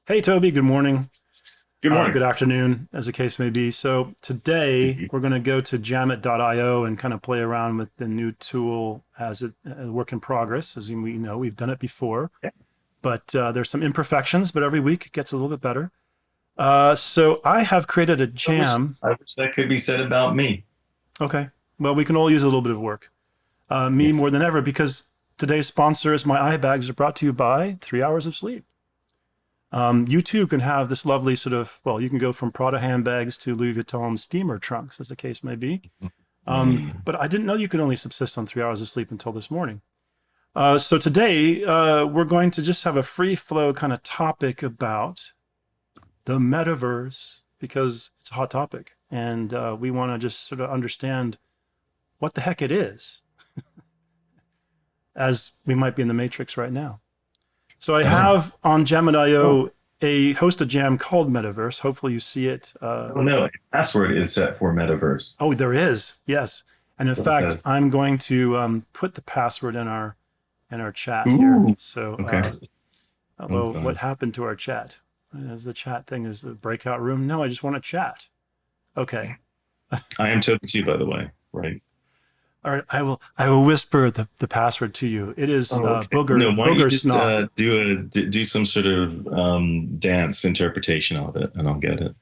Hey, Toby, good morning. Good morning. Good afternoon, as the case may be. So today Mhm. we're going to go to Jamit.io and kind of play around with the new tool as a work in progress. As we know, we've done it before, Yeah. but there's some imperfections, but every week it gets a little bit better. So I have created a jam. I wish that could be said about me. Okay. Well, we can all use a little bit of work. Me Yes. more than ever, because today's sponsor is my eye bags are brought to you by 3 hours of sleep. You too can have this lovely sort of, well, you can go from Prada handbags to Louis Vuitton steamer trunks, as the case may be. Mm. But I didn't know you could only subsist on 3 hours of sleep until this morning. So today we're going to just have a free flow kind of topic about the metaverse because it's a hot topic. And we want to just sort of understand what the heck it is, as we might be in the Matrix right now. So I Oh, have on oh, Jamit.io a host a jam called Metaverse. Hopefully you see it. oh no. A password is set for Metaverse. Oh, there is. Yes. And in What it fact, says. I'm going to put the password in our chat here. Ooh. So, Okay. Oh although what God. happened to our chat? Is the chat thing is the breakout room? No, I just want to chat. Okay. I am Toby too, by the way. Right. All right. I will whisper the password to you. It is Oh, okay. No, why don't you booger just snot. do some sort of dance interpretation of it, and I'll get it.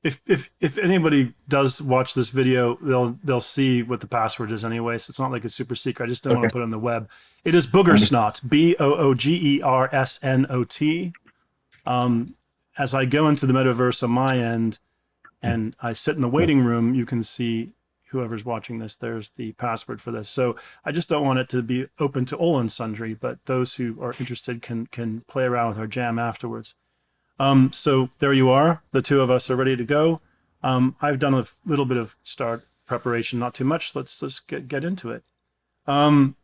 If anybody does watch this video, they'll see what the password is anyway. So it's not like it's super secret. I just didn't Okay. want to put it on the web. It is booger Understood. snot. BOOGERSNOT. As I go into the metaverse on my end Yes. and I sit in the waiting room, you can see whoever's watching this. There's the password for this. So I just don't want it to be open to all and sundry, but those who are interested can play around with our jam afterwards. So there you are. The two of us are ready to go. I've done a little bit of start preparation, not too much. Let's get into it. Um,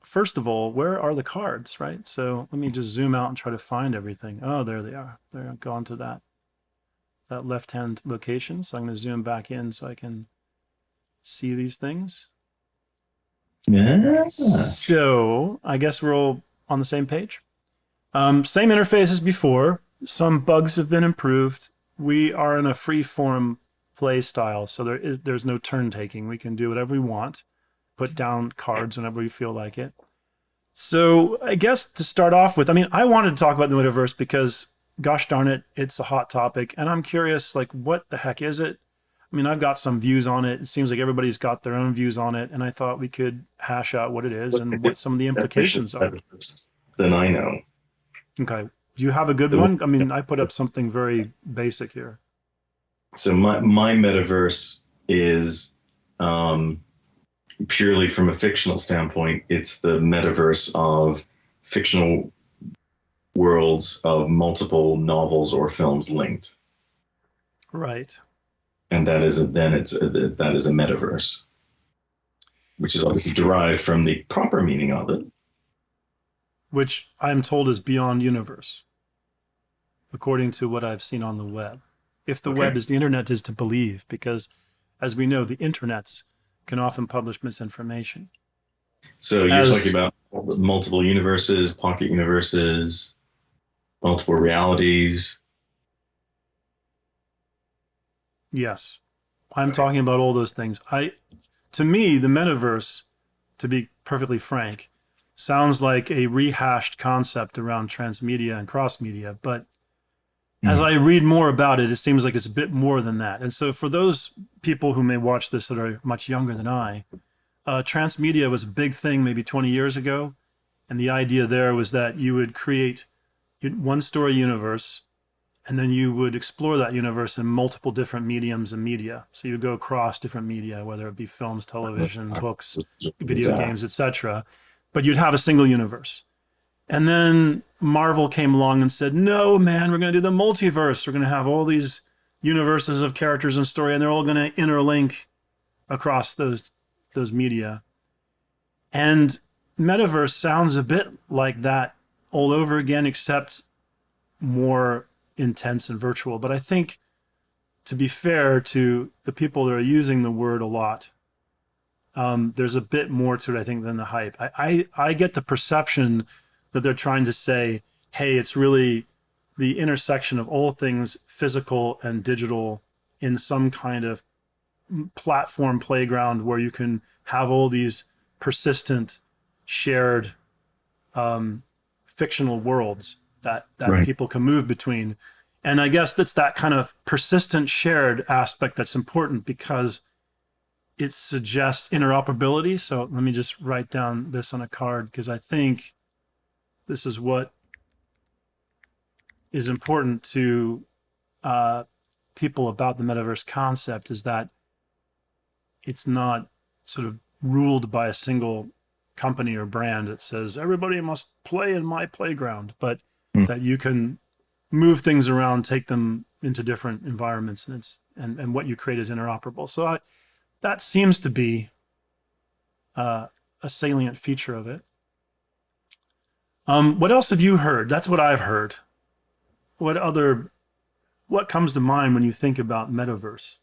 First of all, where are the cards, right? So let me just zoom out and try to find everything. Oh, there they are. They're gone to that left-hand location. So I'm going to zoom back in so I can see these things. Yeah. So I guess we're all on the same page. Same interface as before. Some bugs have been improved. We are in a free form play style, so there's no turn taking. We can do whatever we want, put down cards whenever we feel like it. So I guess to start off with, I mean, I wanted to talk about the metaverse because, gosh darn it, it's a hot topic, and I'm curious, like, what the heck is it? I mean, I've got some views on it. It seems like everybody's got their own views on it, and I thought we could hash out what it is What's the and what some of the different definition implications of are. Metaverse than I know? Okay. Do you have a good So, one? I mean, I put up something very basic here. so my metaverse is um, purely from a fictional standpoint. It's the metaverse of fictional worlds of multiple novels or films linked, Right. and that is a metaverse, which is obviously derived from the proper meaning of it. Which I'm told is beyond universe, according to what I've seen on the web. If the web Okay, is the internet is to believe, because as we know, the internets can often publish misinformation. so you're talking As about multiple universes, pocket universes, multiple realities. yes, I'm Okay. talking about all those things. To me, the metaverse, to be perfectly frank, sounds like a rehashed concept around transmedia and cross media, but as Mm. I read more about it, it seems like it's a bit more than that. And so, for those people who may watch this that are much younger than I, transmedia was a big thing maybe 20 years ago. And the idea there was that you would create one story universe and then you would explore that universe in multiple different mediums and media. So you go across different media, whether it be films, television, books, video Yeah. games, etc. But you'd have a single universe. And then Marvel came along and said, no, man, we're going to do the multiverse. We're going to have all these universes of characters and story, and they're all going to interlink across those media. And metaverse sounds a bit like that all over again, except more intense and virtual. But I think, to be fair to the people that are using the word a lot, there's a bit more to it, I think, than the hype. I get the perception that they're trying to say, hey, it's really the intersection of all things physical and digital in some kind of platform playground where you can have all these persistent shared fictional worlds that Right. people can move between. And I guess that's that kind of persistent shared aspect that's important because it suggests interoperability. So let me just write down this on a card because I think this is what is important to people about the metaverse concept, is that it's not sort of ruled by a single company or brand that says everybody must play in my playground, but that you can move things around, take them into different environments, and and what you create is interoperable. So that seems to be a salient feature of it. What else have you heard? That's what I've heard. What comes to mind when you think about metaverse?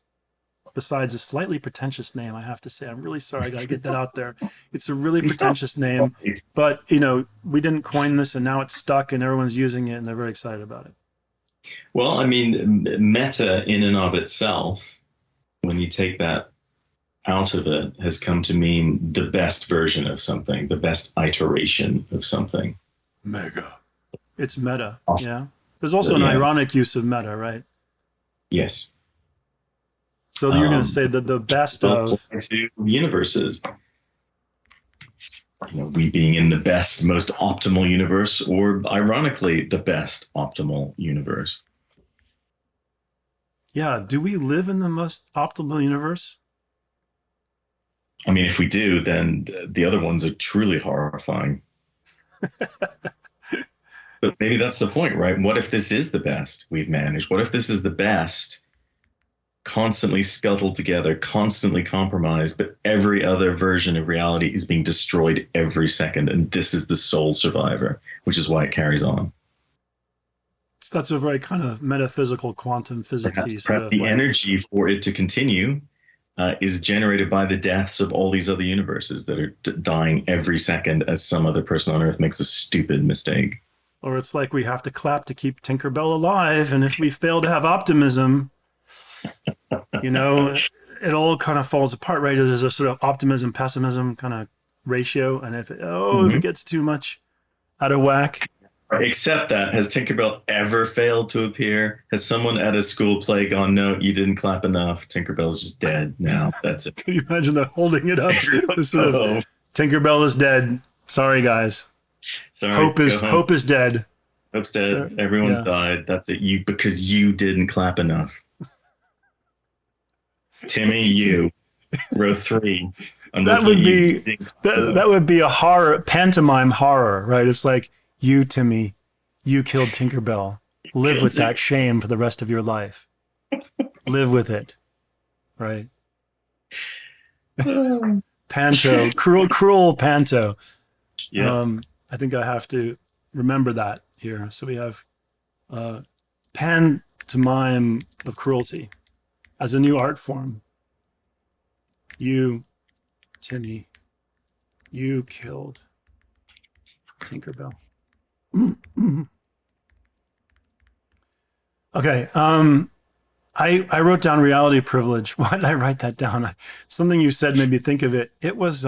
Besides a slightly pretentious name, I have to say, I'm really sorry, I got to get that out there. It's a really pretentious name, but we didn't coin this, and now it's stuck, and everyone's using it, and they're very excited about it. Well, I mean, meta in and of itself, when you take that out of it, has come to mean the best version of something, the best iteration of something. Mega. It's meta, yeah. There's also an Yeah. ironic use of meta, right? Yes. So you're going to say that the best of to universes. We being in the best, most optimal universe, or ironically, the best optimal universe. Yeah. Do we live in the most optimal universe? I mean, if we do, then the other ones are truly horrifying. But maybe that's the point, right? What if this is the best we've managed? What if this is the best, constantly scuttled together, constantly compromised, but every other version of reality is being destroyed every second, and this is the sole survivor, which is why it carries on. So that's a very kind of metaphysical quantum physics-y Perhaps the energy for it to continue is generated by the deaths of all these other universes that are dying every second as some other person on Earth makes a stupid mistake. Or it's like we have to clap to keep Tinkerbell alive, and if we fail to have optimism, it all kind of falls apart, right? There's a sort of optimism, pessimism kind of ratio, and if it gets too much out of whack. Except that, has Tinkerbell ever failed to appear? Has someone at a school play gone, no, you didn't clap enough, Tinkerbell's just dead now, that's it. Can you imagine them holding it up? Sort of, Tinkerbell is dead. Sorry, guys. Sorry, hope is dead. Hope's dead. Everyone's died. That's it. Because you didn't clap enough. Timmy, you row 3. That would be a horror, pantomime horror, right? It's like, you, Timmy, you killed Tinkerbell. Live with that shame for the rest of your life. Live with it, right? Panto, cruel Panto. Yeah. I think I have to remember that here. So we have pantomime of cruelty as a new art form. You, Timmy, you killed Tinkerbell. Okay. I wrote down reality privilege. Why did I write that down? Something you said made me think of it. It was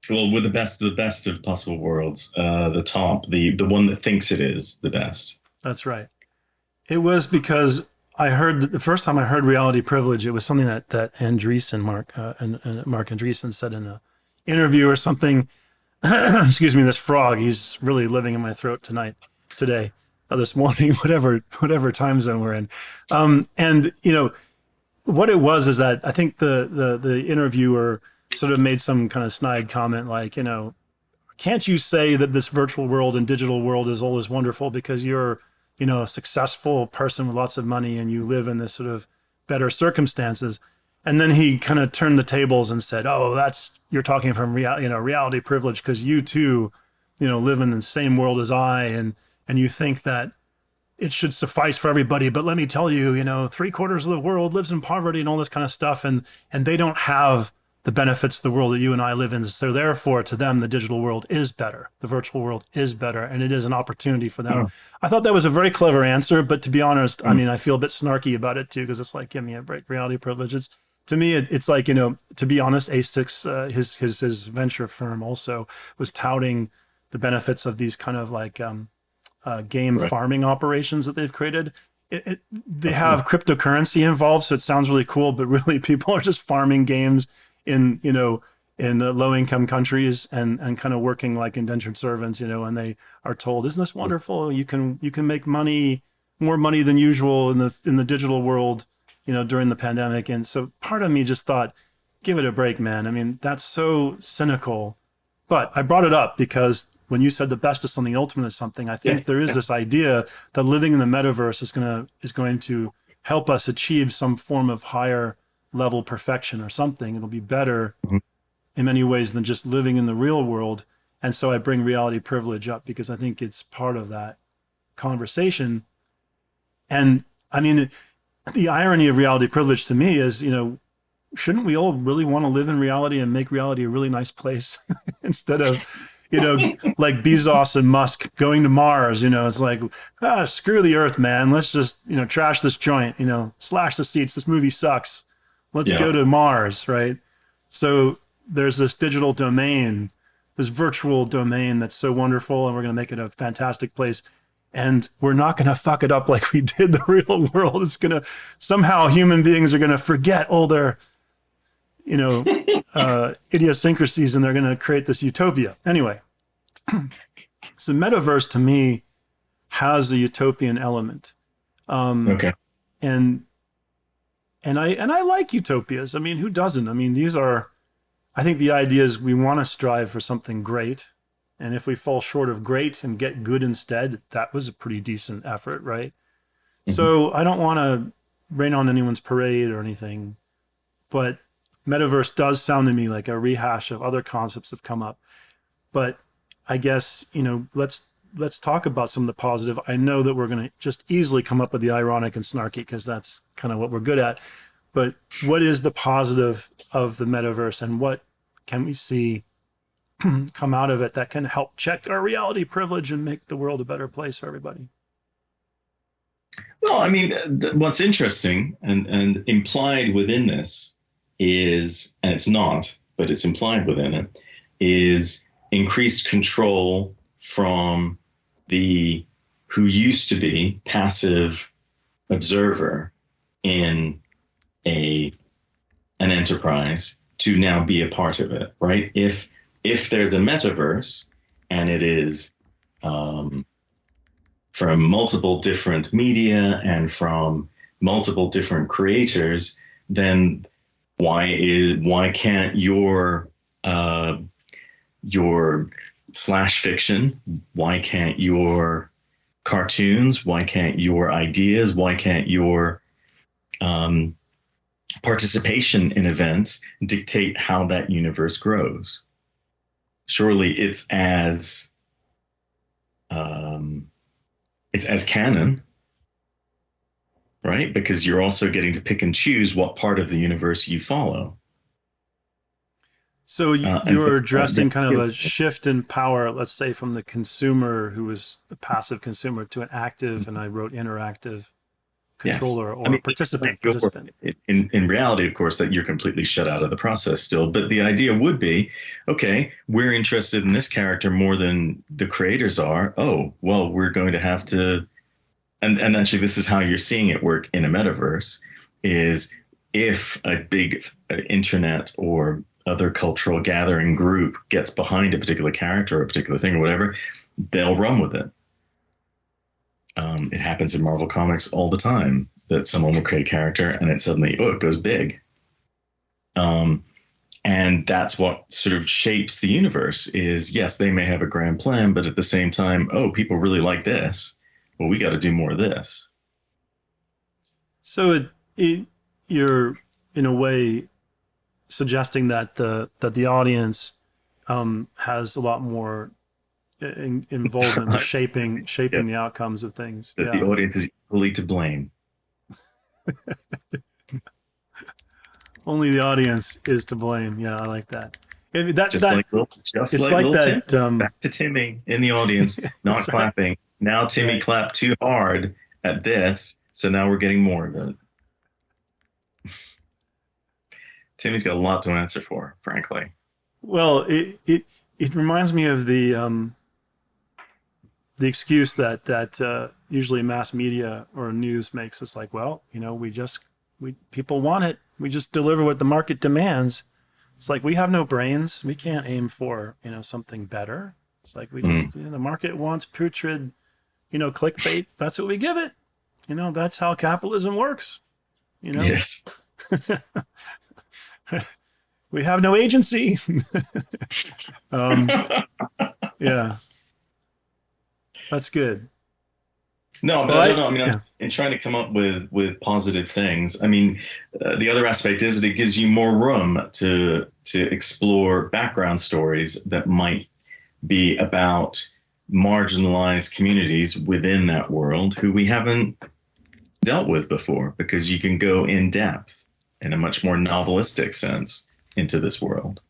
well, we're the best of possible worlds. The top, the one that thinks it is the best. That's right. It was because I heard the first time I heard reality privilege, it was something that Andreessen, Mark Andreessen said in an interview or something. Excuse me, this frog, he's really living in my throat today, this morning, whatever time zone we're in. And what it was is that I think the interviewer sort of made some kind of snide comment like, can't you say that this virtual world and digital world is all as wonderful because you're, a successful person with lots of money and you live in this sort of better circumstances? And then he kind of turned the tables and said, oh, you're talking from reality privilege because you too, live in the same world as I, and you think that it should suffice for everybody. But let me tell you, 3/4 of the world lives in poverty and all this kind of stuff. And they don't have the benefits of the world that you and I live in. So therefore, to them, the digital world is better. The virtual world is better, and it is an opportunity for them. Oh. I thought that was a very clever answer, but to be honest, I Mm. mean, I feel a bit snarky about it too, because it's like, give me a break, reality privilege. It's, to me, it's like, you know, to be honest, A6, his venture firm also was touting the benefits of these kind of like game Right. farming operations that they've created. They have cryptocurrency involved, so it sounds really cool, but really people are just farming games in, you know, in low income countries and kind of working like indentured servants, you know, and they are told, isn't this wonderful? You can make money, more money than usual in the digital world, you know, during the pandemic. And so part of me just thought, give it a break, man. I mean, that's so cynical. But I brought it up because when you said the best is something, ultimate is something, I think there is this idea that living in the metaverse is going to help us achieve some form of higher level perfection or something. It'll be better in many ways than just living in the real world. And so I bring reality privilege up because I think it's part of that conversation. And I mean, the irony of reality privilege to me is, you know, shouldn't we all really want to live in reality and make reality a really nice place instead of, you know, like Bezos and Musk going to Mars? You know, it's like, screw the earth, man. Let's just, you know, trash this joint, you know, slash the seats. This movie sucks. Let's go to Mars, right? So there's this digital domain, this virtual domain that's so wonderful, and we're going to make it a fantastic place. And we're not going to fuck it up like we did the real world. It's going to, somehow human beings are going to forget all their, you know, idiosyncrasies, and they're going to create this utopia. Anyway, so metaverse to me has a utopian element. Okay. And I like utopias. I mean, who doesn't? I mean, these are, I think the idea is we want to strive for something great. And if we fall short of great and get good instead, that was a pretty decent effort, right? So I don't want to rain on anyone's parade or anything, but metaverse does sound to me like a rehash of other concepts that have come up. But I guess, you know, let's talk about some of the positive. I know that we're going to just easily come up with the ironic and snarky because that's kind of what we're good at. But what is the positive of the metaverse, and what can we see come out of it that can help check our reality privilege and make the world a better place for everybody? Well, I mean, what's interesting and implied within this is, and it's not, but it's implied within it, is increased control from the who used to be passive observer in an enterprise to now be a part of it, right? If there's a metaverse and it is from multiple different media and from multiple different creators, then why can't your slash fiction, why can't your cartoons, why can't your ideas, why can't your participation in events dictate how that universe grows? Surely it's as canon, right? Because you're also getting to pick and choose what part of the universe you follow. So you're addressing kind of a shift in power, let's say, from the consumer who was the passive consumer to an active, and I wrote interactive controller or participant. In reality, of course, that you're completely shut out of the process still. But the idea would be, okay, we're interested in this character more than the creators are. Oh, well, we're going to have to, and actually this is how you're seeing it work in a metaverse, is if a big internet or other cultural gathering group gets behind a particular character or a particular thing or whatever, they'll run with it. It happens in Marvel Comics all the time that someone will create a character and it suddenly, it goes big. And that's what sort of shapes the universe is, yes, they may have a grand plan, but at the same time, people really like this. Well, we got to do more of this. So you're in a way suggesting that the audience has a lot more involvement with shaping the outcomes of things. That the audience is equally to blame. Only the audience is to blame. Yeah, I like that. Just like It's like little Tim. that. Back to Timmy in the audience, not That's right. clapping. Now Timmy Right. clapped too hard at this, so now we're getting more of it. Timmy's got a lot to answer for, frankly. Well, it reminds me of the excuse that usually mass media or news makes. It's like, well, we people want it. We just deliver what the market demands. It's like we have no brains. We can't aim for something better. It's like we Mm, just the market wants putrid clickbait. That's what we give it. That's how capitalism works. You know, yes. we have no agency. um, yeah, that's good. No, but Well, I don't know. I mean, yeah. I'm trying to come up with positive things. I mean, the other aspect is that it gives you more room to explore background stories that might be about marginalized communities within that world who we haven't dealt with before, because you can go in depth in a much more novelistic sense into this world.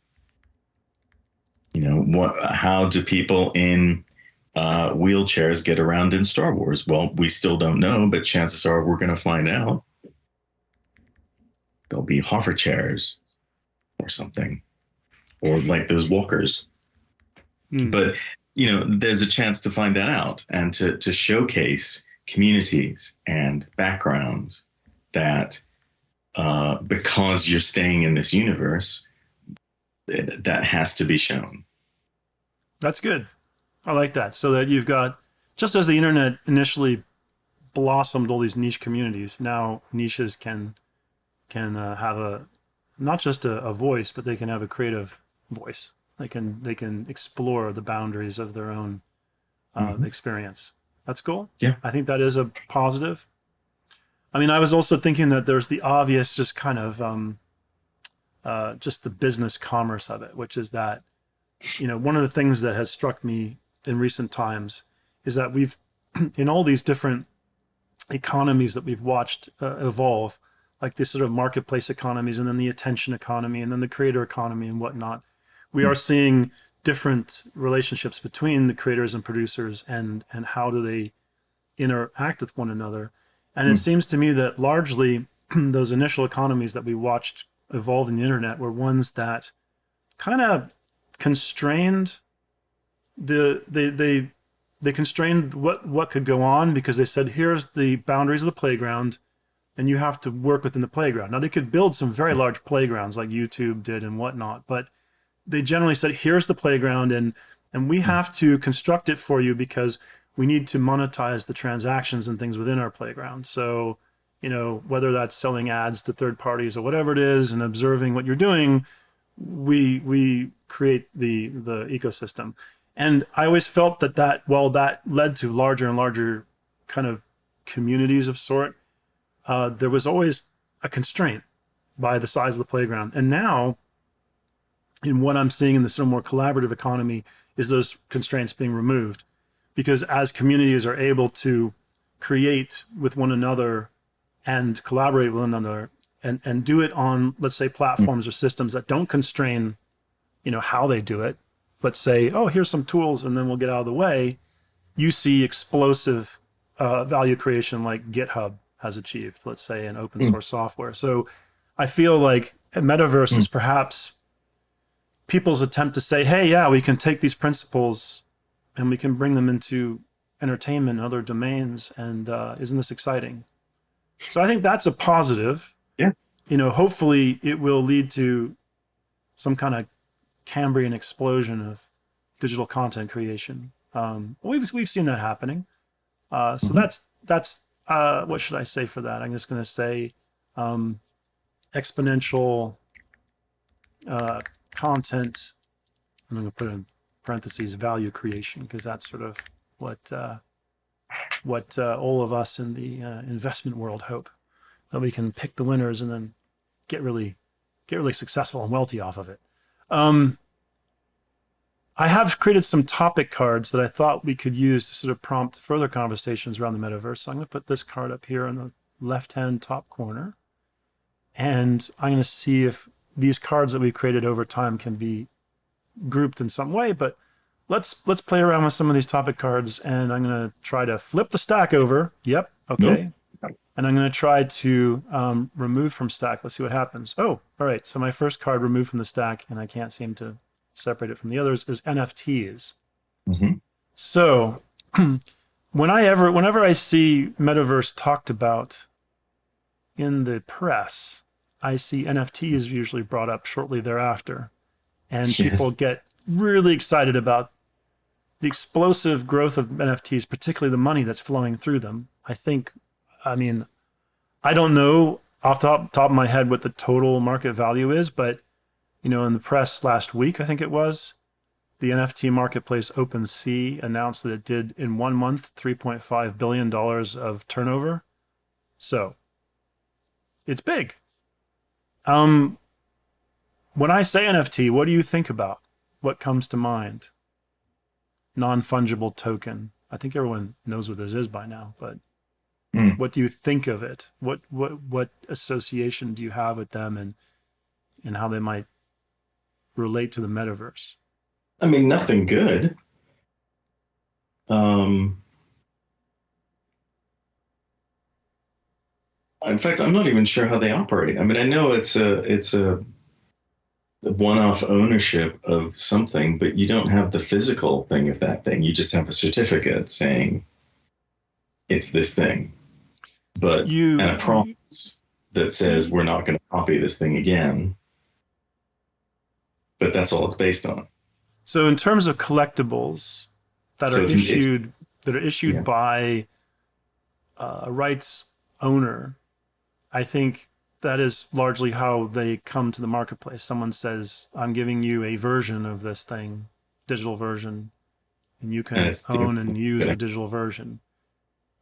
How do people in wheelchairs get around in Star Wars? Well, we still don't know, but chances are we're going to find out. There'll be hover chairs or something, or like those walkers. Hmm. But there's a chance to find that out and to showcase communities and backgrounds that, because you're staying in this universe, that has to be shown. That's good. I like that. So that you've got, just as the internet initially blossomed all these niche communities, now niches can have a not just a voice, but they can have a creative voice. They can explore the boundaries of their own Mm-hmm. experience. That's cool. Yeah. I think that is a positive. I mean, I was also thinking that there's the obvious, just kind of just the business commerce of it, which is that one of the things that has struck me in recent times is that we've in all these different economies that we've watched evolve, like this sort of marketplace economies, and then the attention economy, and then the creator economy, and whatnot. We are seeing different relationships between the creators and producers, and how do they interact with one another. And it Mm-hmm. seems to me that largely those initial economies that we watched evolve in the internet were ones that kind of constrained they constrained what could go on, because they said, here's the boundaries of the playground and you have to work within the playground. Now they could build some very large playgrounds like YouTube did and whatnot, but they generally said, here's the playground, and we have to construct it for you because we need to monetize the transactions and things within our playground. So whether that's selling ads to third parties or whatever it is, and observing what you're doing, we create the ecosystem. And I always felt that led to larger and larger kind of communities of sort. There was always a constraint by the size of the playground. And now, in what I'm seeing in the sort of more collaborative economy, is those constraints being removed, because as communities are able to create with one another and collaborate with one another, and do it on, let's say, platforms or systems that don't constrain how they do it, but say, oh, here's some tools and then we'll get out of the way, you see explosive value creation like GitHub has achieved, let's say, in open source software. So I feel like Metaverse is perhaps people's attempt to say, hey, yeah, we can take these principles and we can bring them into entertainment and other domains, and isn't this exciting? So I think that's a positive. Yeah. Hopefully it will lead to some kind of Cambrian explosion of digital content creation. We've seen that happening. So Mm-hmm. that's what should I say for that? I'm just going to say exponential content. I'm going to put in parentheses value creation, because that's sort of what all of us in the investment world hope, that we can pick the winners and then get really successful and wealthy off of it. I have created some topic cards that I thought we could use to sort of prompt further conversations around the metaverse. So I'm going to put this card up here in the left-hand top corner. and I'm going to see if these cards that we've created over time can be grouped in some way. But let's play around with some of these topic cards, and I'm going to try to flip the stack over. Yep. Okay. Nope. And I'm going to try to remove from stack. Let's see what happens. Oh, all right. So my first card removed from the stack, and I can't seem to separate it from the others, is NFTs. Mm-hmm. So whenever I see Metaverse talked about in the press, I see NFTs usually brought up shortly thereafter. And Yes. people get really excited about the explosive growth of NFTs, particularly the money that's flowing through them. I mean, I don't know off the top of my head what the total market value is, but in the press last week, I think it was, the NFT marketplace OpenSea announced that it did in 1 month $3.5 billion of turnover. So it's big. When I say NFT, what do you think about? What comes to mind? Non-fungible token. I think everyone knows what this is by now, but what do you think of it? What association do you have with them, and how they might relate to the metaverse? I mean, nothing good. In fact, I'm not even sure how they operate. I mean, I know it's a one-off ownership of something, but you don't have the physical thing of that thing. You just have a certificate saying it's this thing, and a promise that says we're not going to copy this thing again. But that's all it's based on. So in terms of collectibles that are issued by a rights owner, I think that is largely how they come to the marketplace. Someone says, I'm giving you a version of this thing, digital version, and you can own and use the digital version.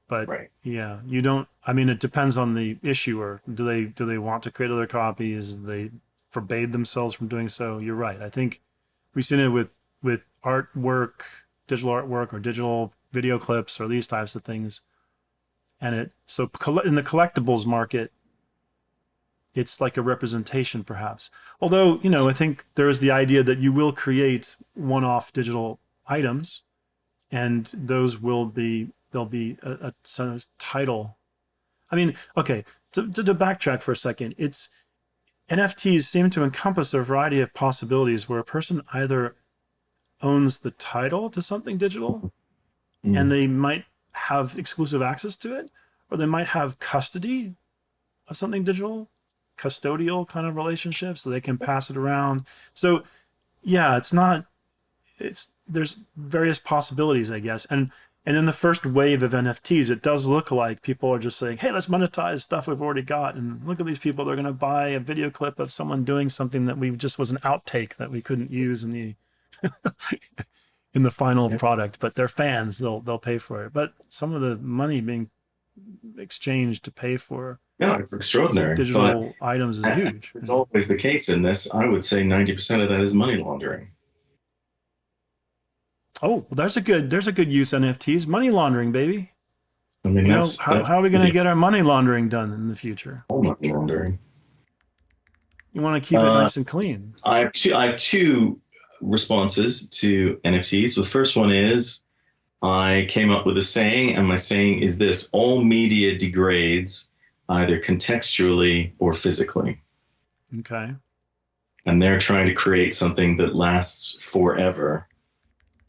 But yeah, you don't, I mean, it depends on the issuer. Do they want to create other copies? They forbade themselves from doing so. You're right. I think we've seen it with artwork, digital artwork, or digital video clips, or these types of things. And in the collectibles market, it's like a representation, perhaps. Although, I think there is the idea that you will create one-off digital items, and those there'll be a sort of title. I mean, okay, to backtrack for a second, NFTs seem to encompass a variety of possibilities where a person either owns the title to something digital, and they might have exclusive access to it, or they might have custody of something digital, custodial kind of relationship, so they can pass it around. So yeah, there's various possibilities, I guess. And in the first wave of NFTs, it does look like people are just saying, hey, let's monetize stuff we've already got. And look at these people, they're going to buy a video clip of someone doing something that was an outtake that we couldn't use in the in the final product, but they're fans, they'll pay for it. But some of the money being exchanged to pay for it's extraordinary. Digital items is huge. It's always the case in this. I would say 90% of that is money laundering. Oh, well, there's a good use of NFTs. Money laundering, baby. I mean, how are we going to get our money laundering done in the future? All money laundering. You want to keep it nice and clean. I have two responses to NFTs. The first one is I came up with a saying, and my saying is this: all media degrades either contextually or physically. Okay. And they're trying to create something that lasts forever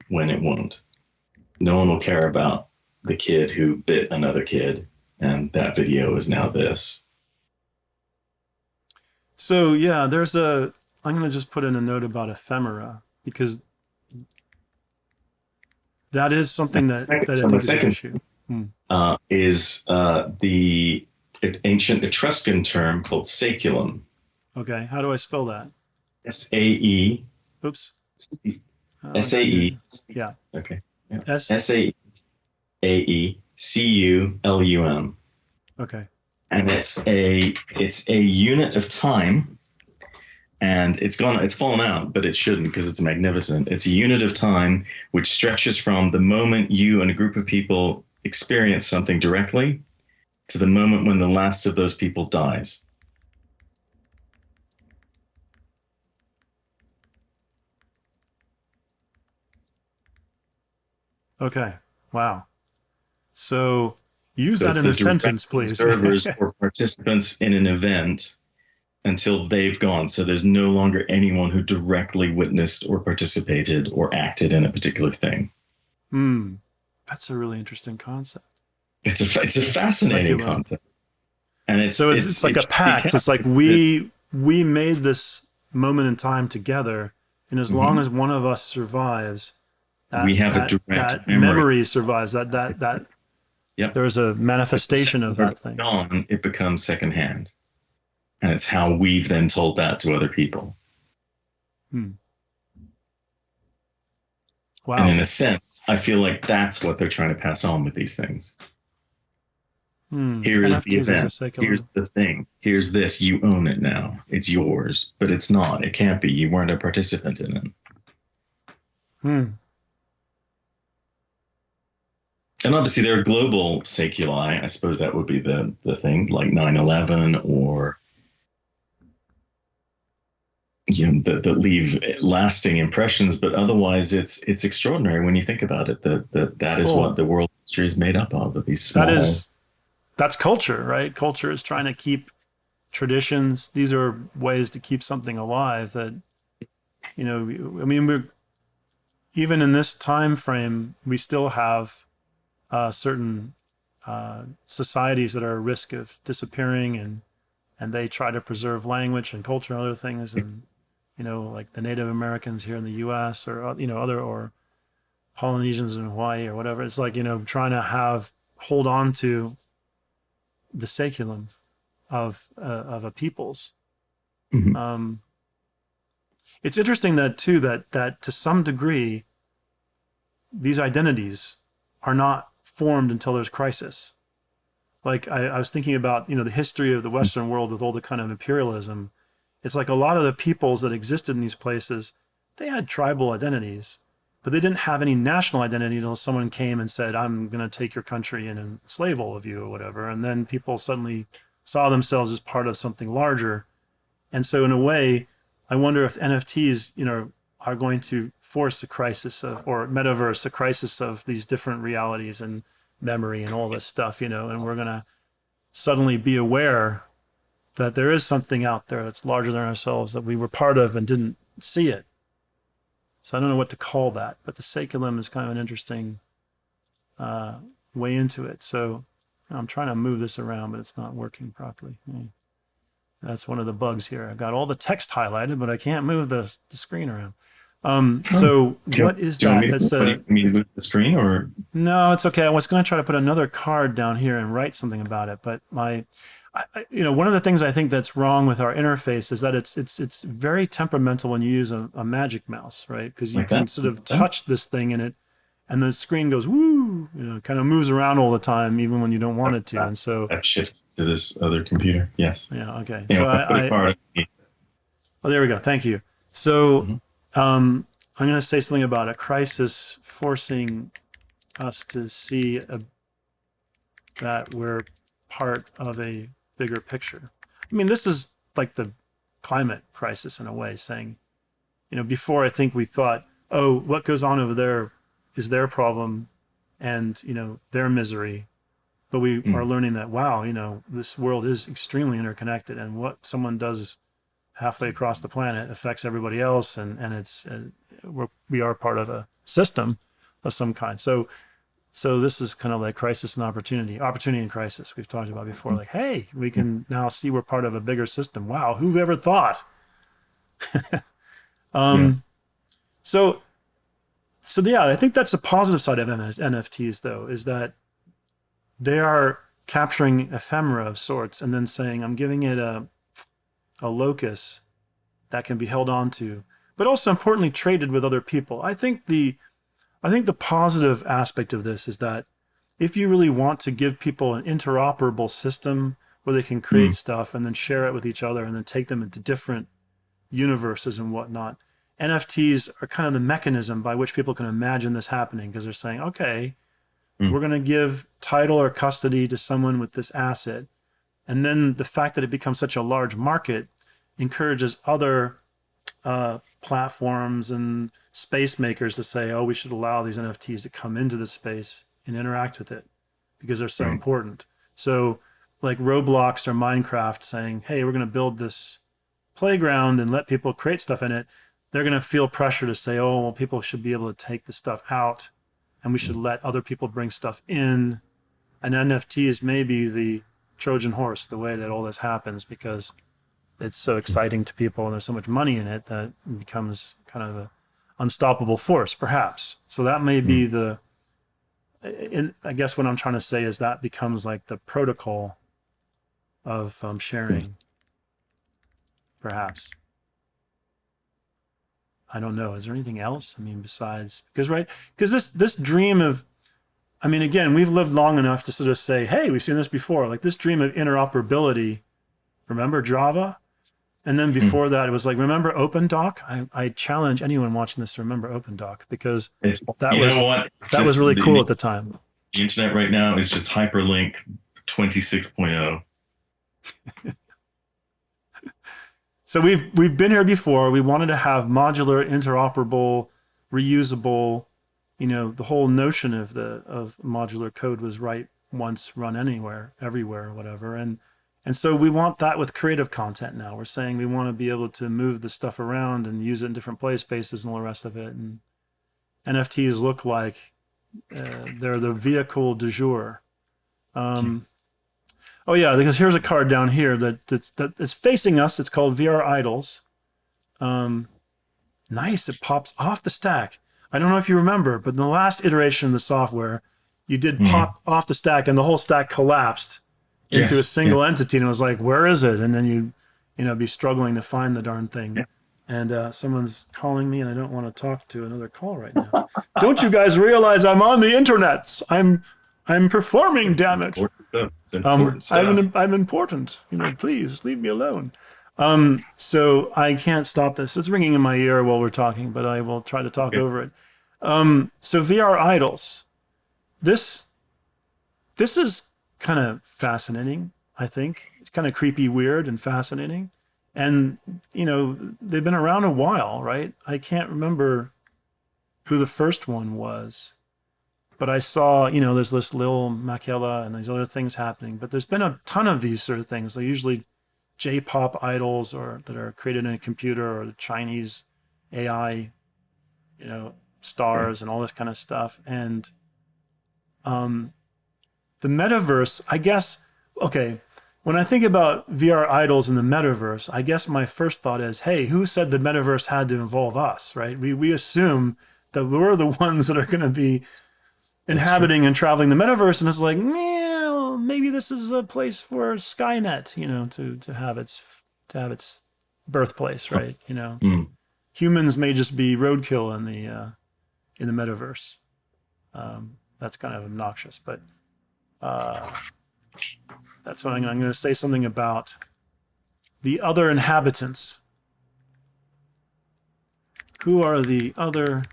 when it won't. No one will care about the kid who bit another kid, and that video is now this. So yeah, I'm going to just put in a note about ephemera, because that is something that I think is an issue. Is the ancient Etruscan term called saeculum. Okay, how do I spell that? S-A-E. Oops. S-A-E. Yeah. Okay. Yeah. S-A-E-C-U-L-U-M. Okay. And it's a unit of time, and it's fallen out, but it shouldn't, because it's magnificent. It's a unit of time which stretches from the moment you and a group of people experience something directly to the moment when the last of those people dies. Okay. Wow. So use So that it's in the a direct sentence, please. observers or participants in an event until they've gone. So there's no longer anyone who directly witnessed or participated or acted in a particular thing. Hmm. That's a really interesting concept. It's a fascinating Seculum. concept, and So it's like it a should be pact. It's kept. like we made this moment in time together, and as long Mhm. as one of us survives, We have a direct that memory. memory survives. That Yep. there's a But the manifestation second of part that thing. gone, it becomes secondhand, and it's how we've then told that to other people. Hmm. And in Wow. a sense, I feel like that's what they're trying to pass on with these things. Hmm. Here is the NFTs as a event. Here's seculum. the thing. Here's this. You own it now. It's yours, but it's not. It can't be. You weren't a participant in it. Hmm. And obviously, there are global seculi. I suppose that would be the thing, like 9/11, or that leave lasting impressions. But otherwise, it's extraordinary when you think about it. That is what Well, the world history is made up of these that small. is that's culture, right? Culture is trying to keep traditions. These are ways to keep something alive that, I mean, we're even in this time frame, we still have certain societies that are at risk of disappearing, and they try to preserve language and culture and other things, and like the Native Americans here in the U.S. or other or Polynesians in Hawaii or whatever. It's like trying to hold on to the saculum of a people's. Mhm. Um, it's interesting that too that to some degree these identities are not formed until there's crisis. Like I was thinking about the history of the Western world with all the kind of imperialism. It's like a lot of the peoples that existed in these places, they had tribal identities, but they didn't have any national identity until someone came and said, I'm going to take your country and enslave all of you or whatever. And then people suddenly saw themselves as part of something larger. And so in a way, I wonder if NFTs, are going to force a crisis of, or metaverse, a crisis of these different realities and memory and all this stuff, and we're going to suddenly be aware that there is something out there that's larger than ourselves that we were part of and didn't see it. So I don't know what to call that, but the saculum is kind of an interesting uh, way into it. So I'm trying to move this around, but it's not working properly. That's one of the bugs here. I've got all the text highlighted, but I can't move the screen around. Oh, So what is do you want that? me to, That's what do you a want me to move the screen or? No, it's okay. I was going to try to put another card down here and write something about it, but one of the things I think that's wrong with our interface is that it's very temperamental when you use a magic mouse, right? Because you Like can that? sort of touch this thing in it, and the screen goes woo, kind of moves around all the time, even when you don't want it That's to. And so, that shift to this other computer. Yes. yeah, okay. Anyway, So I put a card. oh, there we go. Thank you. So, Mhm. I'm going to say something about a crisis forcing us to see that we're part of a bigger picture. I mean, this is like the climate crisis in a way, saying, before I think we thought, oh, what goes on over there is their problem and, their misery. But we are Mm. learning that, wow, this world is extremely interconnected, and what someone does halfway across the planet affects everybody else. And it's, we are part of a system of some kind. So this is kind of like crisis and opportunity and crisis we've talked about before. Like, hey, we can now see we're part of a bigger system. Wow, who ever thought? Yeah. So yeah, I think that's the positive side of NFTs, though, is that they are capturing ephemera of sorts and then saying, I'm giving it a locus that can be held on to, but also importantly traded with other people. I think the positive aspect of this is that if you really want to give people an interoperable system where they can create Mm. stuff and then share it with each other and then take them into different universes and whatnot, NFTs are kind of the mechanism by which people can imagine this happening, because they're saying, okay, Mm. we're going to give title or custody to someone with this asset. And then the fact that it becomes such a large market encourages other platforms and space makers to say, oh, we should allow these NFTs to come into the space and interact with it because they're so important. So like Roblox or Minecraft saying, hey, we're going to build this playground and let people create stuff in it. They're going to feel pressure to say, oh, well, people should be able to take the stuff out and we should let other people bring stuff in. And NFT is maybe the Trojan horse, the way that all this happens, because it's so exciting to people and there's so much money in it that it becomes kind of an unstoppable force, perhaps. So that may be I guess what I'm trying to say is that becomes like the protocol of sharing, perhaps. I don't know. Is there anything else? I mean, besides, because this dream of, I mean, again, we've lived long enough to sort of say, hey, we've seen this before, like this dream of interoperability. Remember Java? And then before that, it was like, remember OpenDoc? I challenge anyone watching this to remember OpenDoc, because that was really cool at the time. The internet right now is just hyperlink 26.0. So we've been here before. We wanted to have modular, interoperable, reusable. You know, the whole notion of modular code was write once, run anywhere, everywhere, whatever. And so we want that with creative content now. We're saying we want to be able to move the stuff around and use it in different play spaces and all the rest of it. And NFTs look like they're the vehicle du jour. Oh yeah, because here's a card down here that's facing us. It's called VR Idols. Nice, it pops off the stack. I don't know if you remember, but in the last iteration of the software, you did pop off the stack and the whole stack collapsed into a single entity, and it was like, where is it? And then you be struggling to find the darn thing. Yeah. And someone's calling me, and I don't want to talk to another call right now. Don't you guys realize I'm on the internet? I'm performing, damn it. It's important stuff. I'm important. Please leave me alone. So I can't stop this. It's ringing in my ear while we're talking, but I will try to talk over it. So VR Idols. This is kind of fascinating, I think. It's kind of creepy, weird, and fascinating. And, they've been around a while, right? I can't remember who the first one was. But I saw, there's this Lil Makela and these other things happening. But there's been a ton of these sort of things. They're usually J-pop idols that are created in a computer, or the Chinese AI, stars and all this kind of stuff. And the metaverse, I guess, okay, when I think about VR idols in the metaverse, I guess my first thought is, hey, who said the metaverse had to involve us, right? We assume that we're the ones that are going to be inhabiting and traveling the metaverse, and it's like, well, maybe this is a place for Skynet, to have its birthplace, right? Humans may just be roadkill in the metaverse. That's kind of obnoxious, but that's what I'm going to say something about the other inhabitants. Who are the other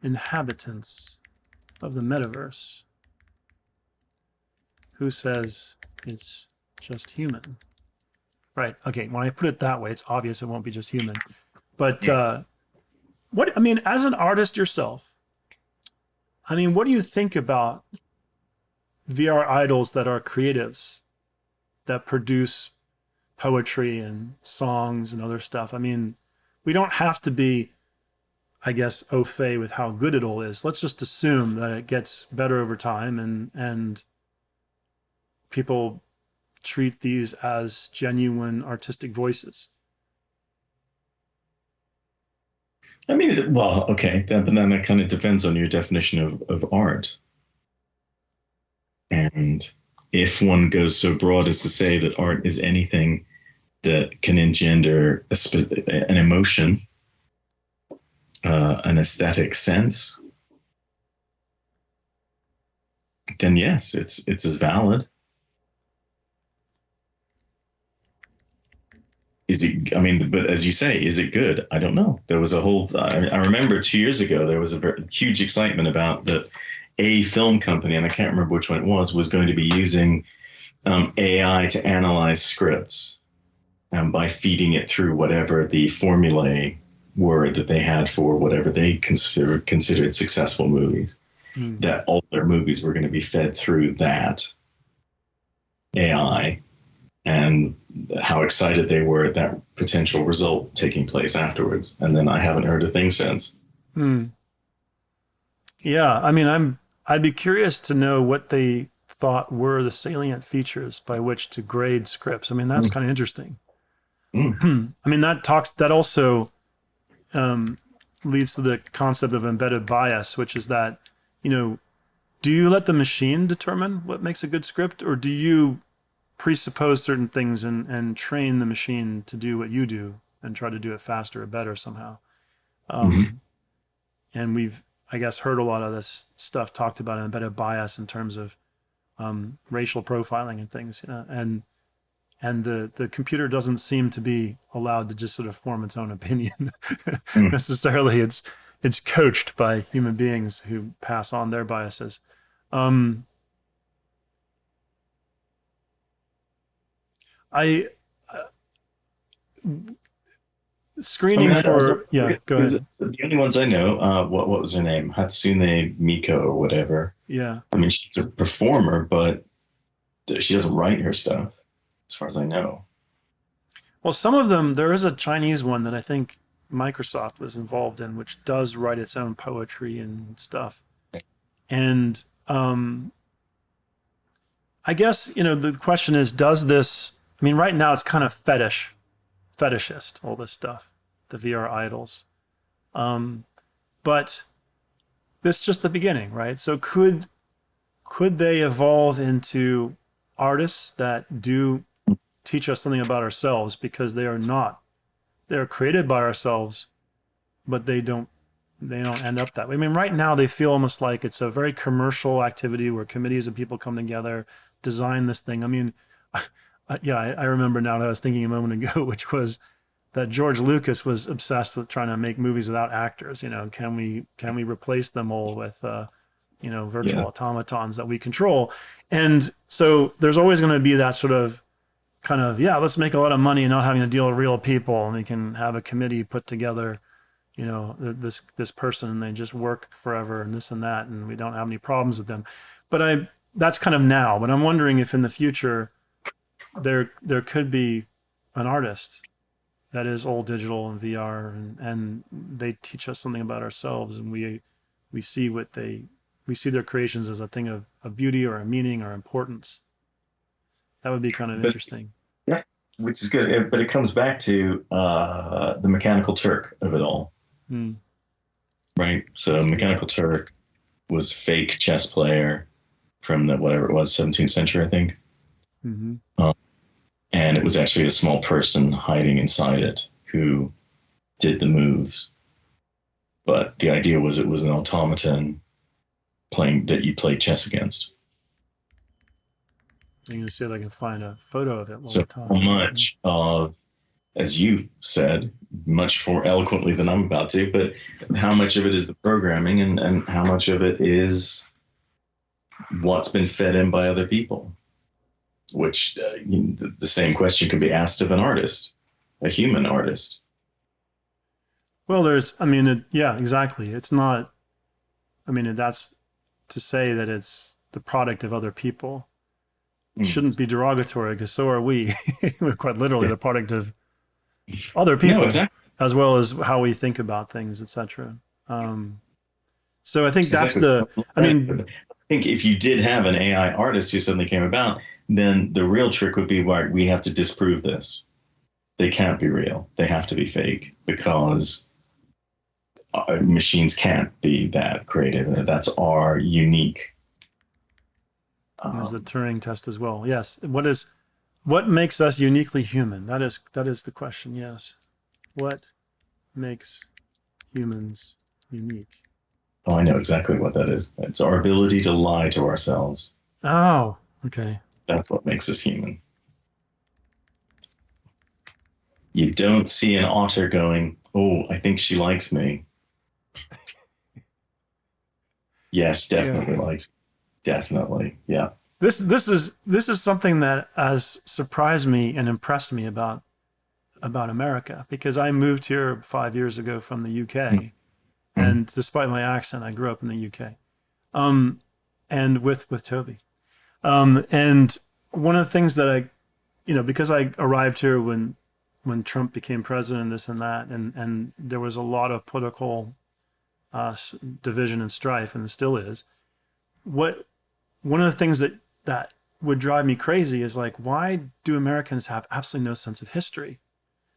inhabitants of the metaverse? Who says it's just human? Right. Okay. When I put it that way, it's obvious it won't be just human. But as an artist yourself, what do you think about VR idols that are creatives, that produce poetry and songs and other stuff? We don't have to be, I guess, au fait with how good it all is. Let's just assume that it gets better over time and people treat these as genuine artistic voices. Well, okay, but then that kind of depends on your definition of art. And if one goes so broad as to say that art is anything that can engender an emotion, an aesthetic sense, then yes, it's as valid. Is it? But as you say, is it good? I don't know. There was a whole. I remember 2 years ago there was a huge excitement about that. A film company, and I can't remember which one it was going to be using AI to analyze scripts by feeding it through whatever the formulae word that they had for whatever they considered successful movies. That all their movies were going to be fed through that AI, and how excited they were at that potential result taking place afterwards. And then I haven't heard a thing since. Yeah, I mean, I'd be curious to know what they thought were the salient features by which to grade scripts. I mean, that's kind of interesting. I mean, that also leads to the concept of embedded bias, which is that, do you let the machine determine what makes a good script, or do you presuppose certain things and train the machine to do what you do and try to do it faster or better somehow? And we've, I guess, heard a lot of this stuff talked about embedded bias in terms of racial profiling and things, and the computer doesn't seem to be allowed to just sort of form its own opinion necessarily. It's coached by human beings who pass on their biases. Screening for go ahead. The only ones I know, what was her name? Hatsune Miku or whatever. Yeah. I mean, she's a performer, but she doesn't write her stuff, as far as I know. Well, some of them, there is a Chinese one that I think Microsoft was involved in, which does write its own poetry and stuff. And I guess, the question is, does this, I mean, right now it's kind of fetishist, all this stuff, the VR idols. But this is just the beginning, right? So could they evolve into artists that do teach us something about ourselves, because they're created by ourselves, but they don't end up that way. I mean, right now they feel almost like it's a very commercial activity where committees of people come together, design this thing. I mean, I remember now what I was thinking a moment ago, which was that George Lucas was obsessed with trying to make movies without actors. Can we replace them all with virtual automatons that we control? And so there's always going to be that sort of kind of, let's make a lot of money and not having to deal with real people, and we can have a committee put together, this person, and they just work forever and this and that, and we don't have any problems with them. But that's kind of now, but I'm wondering if in the future there could be an artist that is all digital and VR, and they teach us something about ourselves, and we see their creations as a thing of beauty or a meaning or importance. That would be kind of interesting. Yeah, which is good. But it comes back to the Mechanical Turk of it all. Right? So Mechanical Turk was fake chess player from the, whatever it was, 17th century, I think. And it was actually a small person hiding inside it who did the moves. But the idea was it was an automaton that you played chess against. I'm going to see if I can find a photo of it. So much of, as you said, much more eloquently than I'm about to, but how much of it is the programming, and how much of it is what's been fed in by other people? Which the same question could be asked of an artist, a human artist. Well, exactly. It's not, that's to say that it's the product of other people. It shouldn't be derogatory, because so are we. We're quite literally the product of other people, exactly. As well as how we think about things, etc. So I think that's I think if you did have an AI artist who suddenly came about, then the real trick would be, right, we have to disprove this. They can't be real. They have to be fake, because machines can't be that creative. That's our unique. As the Turing test as well. Yes. What makes us uniquely human? That is the question. Yes. What makes humans unique? Oh, I know exactly what that is. It's our ability to lie to ourselves. Oh, okay. That's what makes us human. You don't see an otter going, "Oh, I think she likes me." Yes, definitely likes me. Definitely, yeah. This is something that has surprised me and impressed me about about America, because I moved here 5 years ago from the UK, and despite my accent, I grew up in the UK, and with Toby. And one of the things that because I arrived here when Trump became president, this and that, and there was a lot of political division and strife, and it still is. One of the things that would drive me crazy is like, why do Americans have absolutely no sense of history?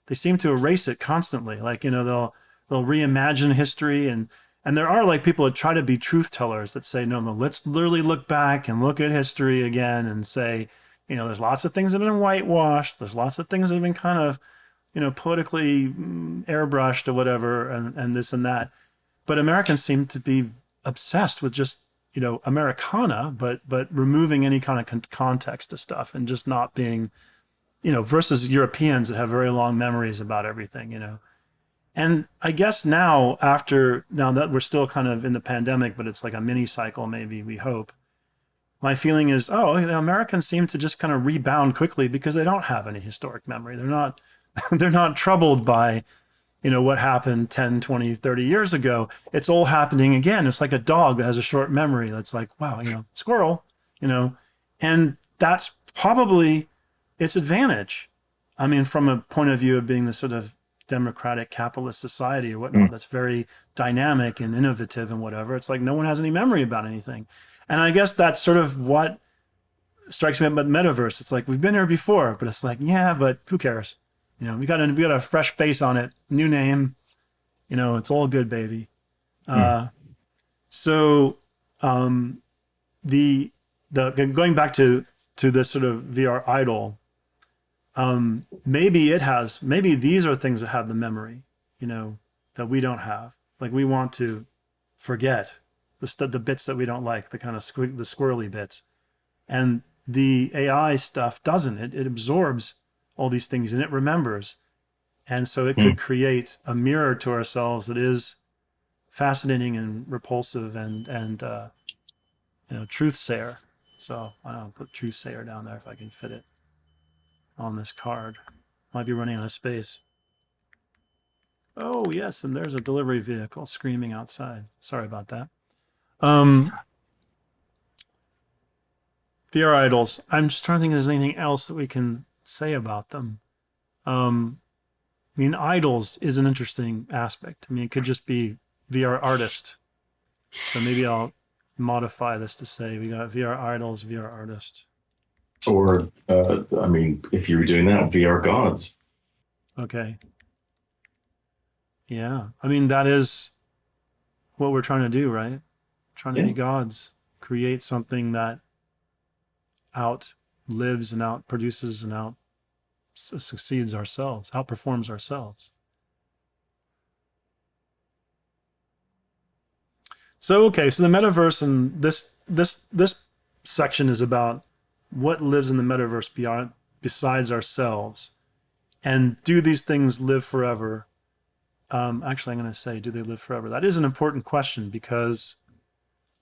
They seem to erase it constantly. Like, they'll reimagine history, and there are like people that try to be truth tellers that say, no, let's literally look back and look at history again and say, there's lots of things that have been whitewashed. There's lots of things that have been kind of, politically airbrushed or whatever, and this and that. But Americans seem to be obsessed with just, Americana, but removing any kind of context to stuff, and just not being, versus Europeans that have very long memories about everything, And I guess now that we're still kind of in the pandemic, but it's like a mini cycle, maybe, we hope. My feeling is, Americans seem to just kind of rebound quickly because they don't have any historic memory. They're not troubled by, what happened 10, 20, 30 years ago. It's all happening again. It's like a dog that has a short memory. That's like, wow, squirrel, and that's probably its advantage. I mean, from a point of view of being the sort of democratic capitalist society or whatnot, that's very dynamic and innovative and whatever. It's like no one has any memory about anything. And I guess that's sort of what strikes me about Metaverse. It's like, we've been here before, but it's like, yeah, but who cares? We got a fresh face on it, new name, it's all good, baby. So the going back to this sort of VR idol, maybe these are things that have the memory, that we don't have. Like, we want to forget the bits that we don't like, the kind of the squirrely bits, and the AI stuff doesn't. It absorbs all these things and it remembers, and so it could create a mirror to ourselves that is fascinating and repulsive and truth sayer. So I don't know, put truth sayer down there if I can fit it on this card. Might be running out of space. Oh yes, and there's a delivery vehicle screaming outside. Sorry about that. VR idols. I'm just trying to think if there's anything else that we can say about them. I mean, idols is an interesting aspect. I mean, it could just be VR artist. So maybe I'll modify this to say we got VR idols, VR artist. Or, if you were doing that, VR gods. Okay. Yeah. I mean, that is what we're trying to do, right? Trying to be gods. Create something that outlives and outproduces and succeeds ourselves, outperforms ourselves. So, okay, so the metaverse, and this section is about what lives in the metaverse besides ourselves, and do these things live forever? Actually, I'm going to say, do they live forever? That is an important question, because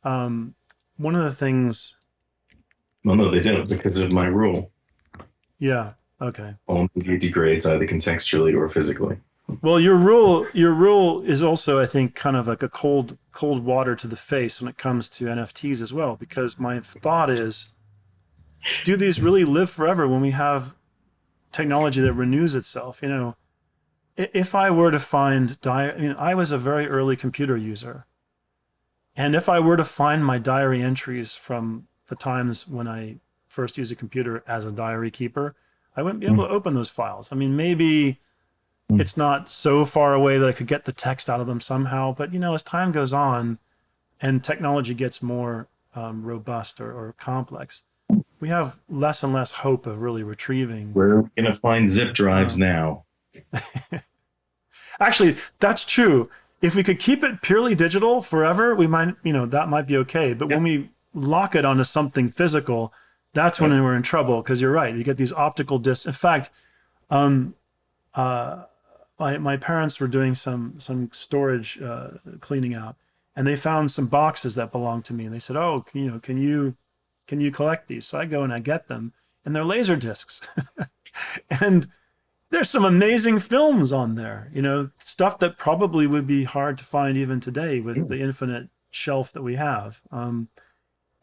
one of the things... Well, no, they don't, because of my rule. Yeah, okay. Only degrades either contextually or physically. Well, your rule is also, I think, kind of like a cold water to the face when it comes to NFTs as well, because my thought is, do these really live forever when we have technology that renews itself? If I were to find I was a very early computer user, and if I were to find my diary entries from the times when I first used a computer as a diary keeper, I wouldn't be able to open those files. I mean, maybe it's not so far away that I could get the text out of them somehow, but as time goes on and technology gets more robust or complex, we have less and less hope of really retrieving. We're going to find zip drives now. Actually, that's true. If we could keep it purely digital forever, we might, that might be okay. But when we lock it onto something physical, that's when we're in trouble, because you're right. You get these optical discs. In fact, my parents were doing some storage cleaning out, and they found some boxes that belonged to me, and they said, "Oh, can you collect these?" So I go and I get them, and they're laser discs, and there's some amazing films on there, you know, stuff that probably would be hard to find even today with the infinite shelf that we have. And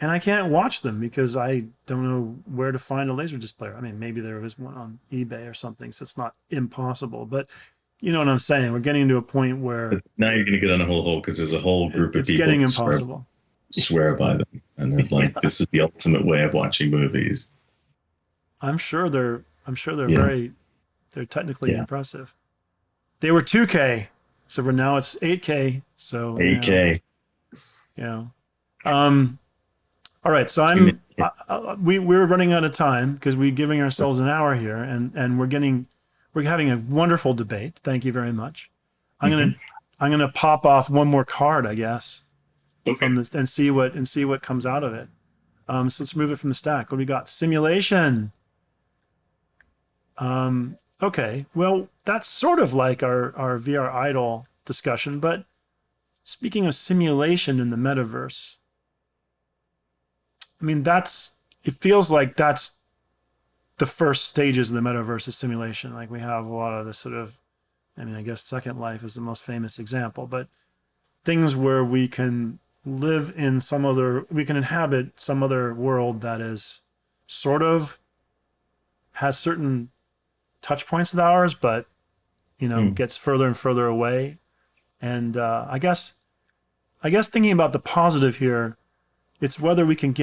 I can't watch them because I don't know where to find a Laserdisc player. I mean, maybe there is one on eBay or something, so it's not impossible. But you know what I'm saying? We're getting to a point where But now you're going to get on a whole hole because there's a whole group of it's people getting who impossible. swear by them, and they're like, Yeah. "This is the ultimate way of watching movies." I'm sure they're Yeah, they're technically yeah. impressive. They were 2K, so for now it's 8K. So 8K. you know. All right, so we're running out of time because we're giving ourselves an hour here, and we're having a wonderful debate. Thank you very much. I'm gonna pop off one more card, I guess, Okay. from this and see what comes out of it. So let's move it from the stack. What do we got? Simulation. Okay, well, that's sort of like our VR idol discussion, but speaking of simulation in the metaverse, I mean, it feels like that's the first stages of the metaverse is simulation. Like we have a lot of this sort of, I mean, I guess Second Life is the most famous example, but things where we can live in we can inhabit some other world that is sort of has certain touch points with ours, but you know, gets further and further away. And I guess thinking about the positive here, it's whether we can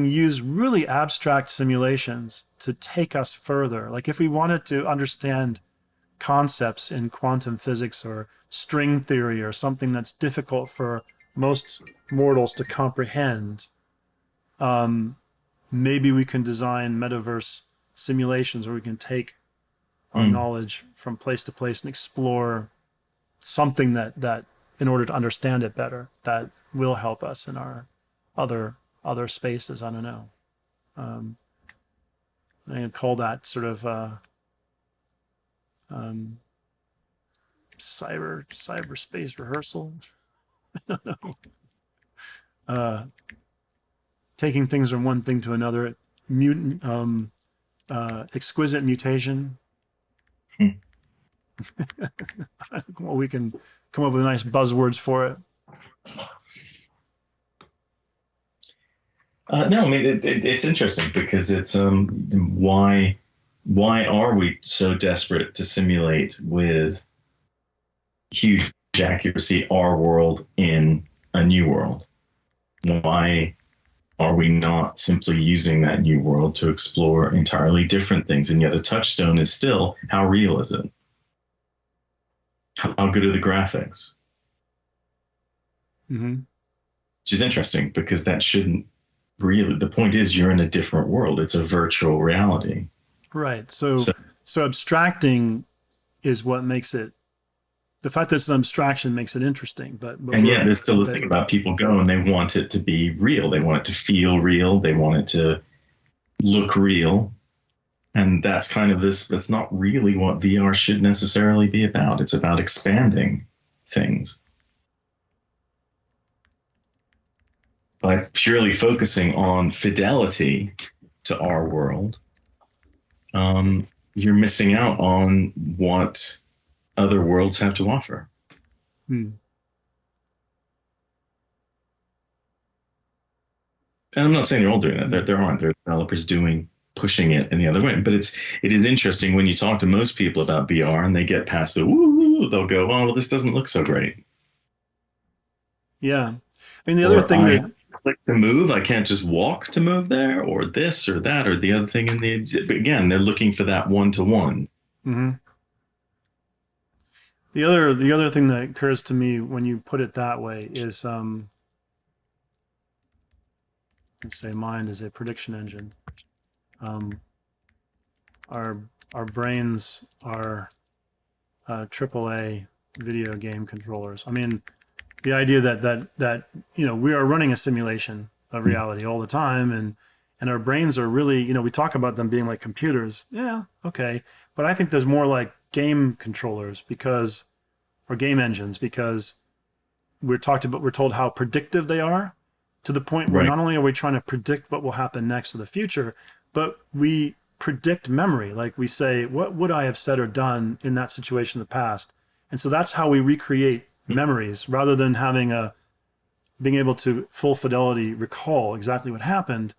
use really abstract simulations to take us further. Like if we wanted to understand concepts in quantum physics or string theory or something that's difficult for most mortals to comprehend, maybe we can design metaverse simulations where we can take our knowledge from place to place and explore something that in order to understand it better, that will help us in our other spaces. I don't know. I'm gonna call that sort of cyberspace rehearsal. I don't know. Taking things from one thing to another, exquisite mutation. Well, we can come up with nice buzzwords for it. No, I mean it's interesting because it's why are we so desperate to simulate with huge accuracy our world in a new world? Why are we not simply using that new world to explore entirely different things? And yet a touchstone is still, how real is it? How good are the graphics? Mm-hmm. Which is interesting because that shouldn't really, the point is you're in a different world. It's a virtual reality. Right. So abstracting is what makes it, the fact that it's an abstraction makes it interesting, and yet there's still this thing about people go and they want it to be real. They want it to feel real. They want it to look real. And that's kind of that's not really what VR should necessarily be about. It's about expanding things. By purely focusing on fidelity to our world, you're missing out on what other worlds have to offer. Hmm. And I'm not saying they're all doing that. There aren't. There are developers pushing it in the other way. But it is interesting when you talk to most people about VR and they get past the woo, they'll go, oh, well, this doesn't look so great. Yeah. I mean, the other thing that click to move, I can't just walk to move there, or this or that or the other thing but again, they're looking for that one-to-one. Mm-hmm. The other thing that occurs to me when you put it that way is let's say mind is a prediction engine. Our brains are AAA video game controllers. I mean, the idea that you know, we are running a simulation of reality all the time, and our brains are really, you know, we talk about them being like computers. Yeah, okay, but I think there's more like game controllers or game engines, because we're told how predictive they are, to the point where Right. not only are we trying to predict what will happen next in the future, but we predict memory. Like we say, what would I have said or done in that situation in the past? And so that's how we recreate memories, rather than being able to full fidelity recall exactly what happened.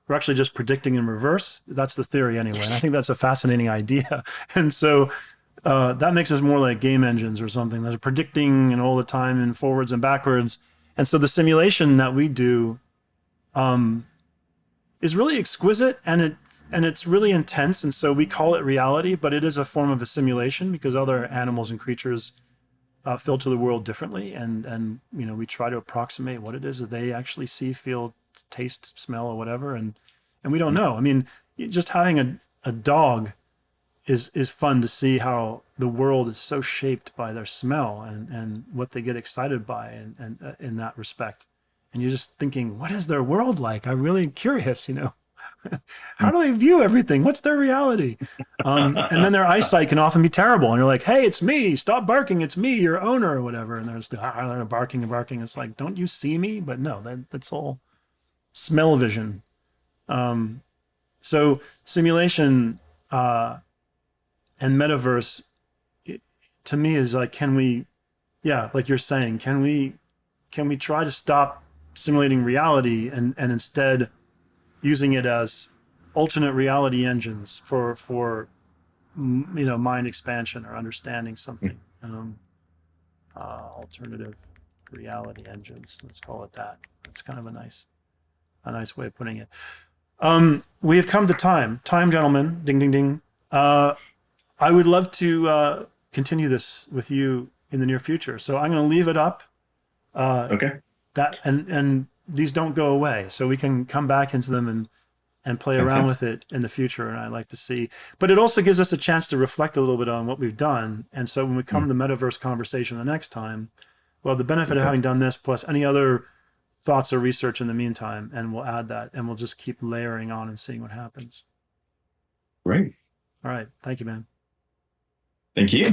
We're actually just predicting in reverse. That's the theory anyway. And I think that's a fascinating idea. And so that makes us more like game engines or something that are predicting and all the time and forwards and backwards. And so the simulation that we do is really exquisite, and it's really intense. And so we call it reality, but it is a form of a simulation, because other animals and creatures filter the world differently. And we try to approximate what it is that they actually see, feel, taste, smell, or whatever. And we don't know. I mean, just having a dog is fun to see how the world is so shaped by their smell and what they get excited by, and in that respect. And you're just thinking, what is their world like? I'm really curious, how do they view everything? What's their reality? And then their eyesight can often be terrible. And you're like, hey, it's me. Stop barking. It's me, your owner, or whatever. And they're just barking and barking. It's like, don't you see me? But no, that's all smell vision. So simulation and metaverse, to me, is like, like you're saying, can we try to stop simulating reality and instead using it as alternate reality engines for mind expansion or understanding something. Alternative reality engines, let's call it that. It's kind of a nice way of putting it. We have come to time, gentlemen. Ding, ding, ding. I would love to continue this with you in the near future. So I'm going to leave it up. Okay. That and these don't go away, so we can come back into them and play around with it in the future. And I like to see, but it also gives us a chance to reflect a little bit on what we've done. And so when we come to the metaverse conversation the next time, well, the benefit of having done this plus any other thoughts or research in the meantime, and we'll add that, and we'll just keep layering on and seeing what happens. Great. All right. Thank you, man. Thank you.